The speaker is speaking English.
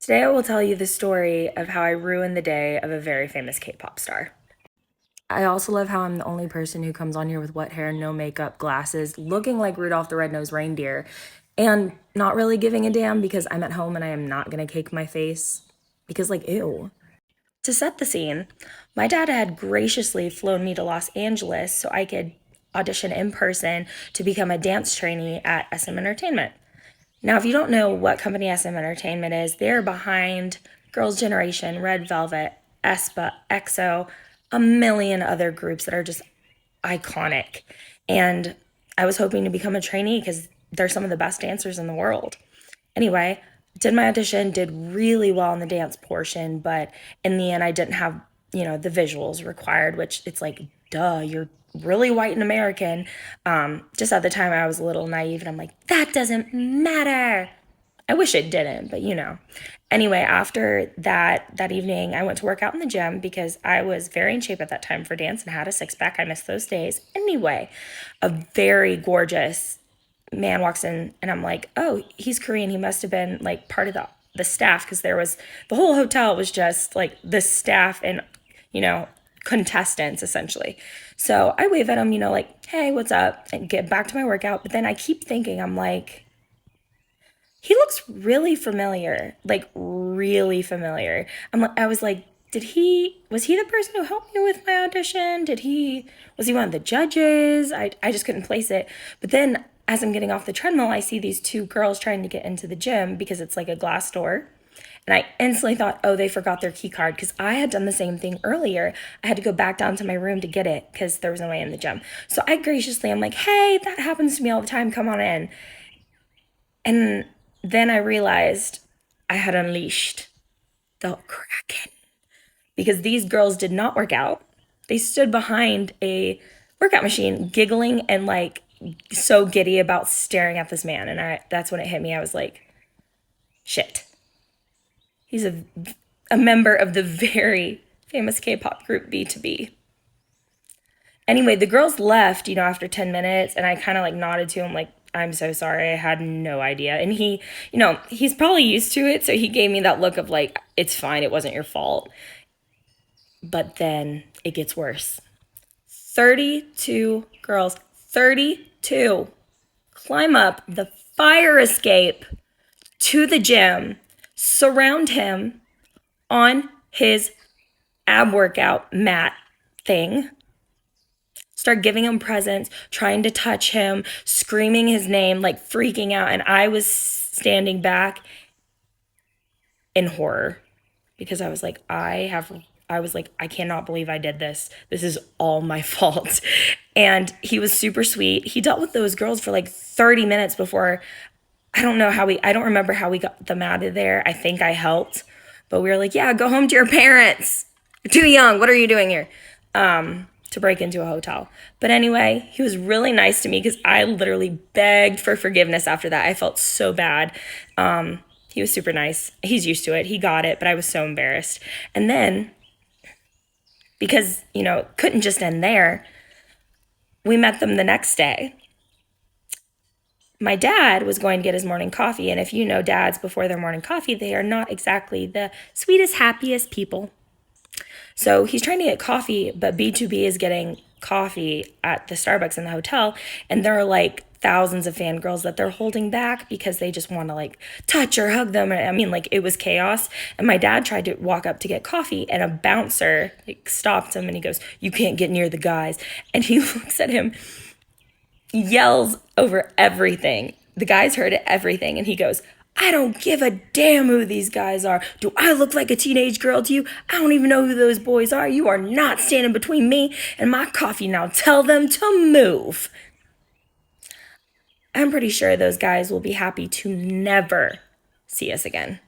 Today I will tell you the story of how I ruined the day of a very famous K-pop star. I also love how I'm the only person who comes on here with wet hair, no makeup, glasses, looking like Rudolph the Red-Nosed Reindeer, and not really giving a damn because I'm at home and I am not gonna cake my face because, like, ew. To set the scene, my dad had graciously flown me to Los Angeles so I could audition in person to become a dance trainee at SM Entertainment. Now, if you don't know what company SM Entertainment is, they're behind Girls' Generation, Red Velvet, aespa, EXO, a million other groups that are just iconic. And I was hoping to become a trainee because they're some of the best dancers in the world. Anyway, did my audition, did really well in the dance portion, but in the end, I didn't have, the visuals required, which it's like, duh, you're really white and American. Just at the time, I was a little naive and I'm like, that doesn't matter. I wish it didn't, but Anyway, after that evening, I went to work out in the gym because I was very in shape at that time for dance and had a six pack. I missed those days. Anyway, a very gorgeous man walks in and I'm like, oh, he's Korean. He must have been like part of the staff because the whole hotel was just like the staff and, contestants essentially. So I wave at him, like, hey, what's up? And get back to my workout. But then I keep thinking, I'm like, he looks really familiar, like really familiar. I was like, was he the person who helped me with my audition? Was he one of the judges? I just couldn't place it. But then as I'm getting off the treadmill, I see these two girls trying to get into the gym because it's like a glass door. And I instantly thought, oh, they forgot their key card because I had done the same thing earlier. I had to go back down to my room to get it because there was no way in the gym. So I'm like, hey, that happens to me all the time. Come on in. And then I realized I had unleashed the Kraken because these girls did not work out. They stood behind a workout machine, giggling and like so giddy about staring at this man. And that's when it hit me. I was like, shit. He's a member of the very famous K-pop group BtoB. Anyway, the girls left, after 10 minutes, and I kind of like nodded to him like, I'm so sorry, I had no idea. And he's probably used to it, so he gave me that look of like, it's fine, it wasn't your fault. But then it gets worse. 32 girls, 32, climb up the fire escape to the gym, surround him on his ab workout mat thing, start giving him presents, trying to touch him, screaming his name, like freaking out. And I was standing back in horror because I was like, I cannot believe I did this. This is all my fault. And he was super sweet. He dealt with those girls for like 30 minutes before. I don't remember how we got them out of there. I think I helped, but we were like, yeah, go home to your parents. You're too young. What are you doing here? To break into a hotel. But anyway, he was really nice to me because I literally begged for forgiveness after that. I felt so bad. He was super nice. He's used to it. He got it, but I was so embarrassed. And then, because, couldn't just end there, we met them the next day. My dad was going to get his morning coffee, and if you know dads before their morning coffee, they are not exactly the sweetest, happiest people. So he's trying to get coffee, but BtoB is getting coffee at the Starbucks in the hotel, and there are like thousands of fangirls that they're holding back because they just want to like touch or hug them. I mean, like it was chaos. And my dad tried to walk up to get coffee, and a bouncer like stopped him, and he goes, "You can't get near the guys." And he looks at him, yells over everything. The guys heard everything, and he goes, I don't give a damn who these guys are. Do I look like a teenage girl to you? I don't even know who those boys are. You are not standing between me and my coffee. Now tell them to move. I'm pretty sure those guys will be happy to never see us again.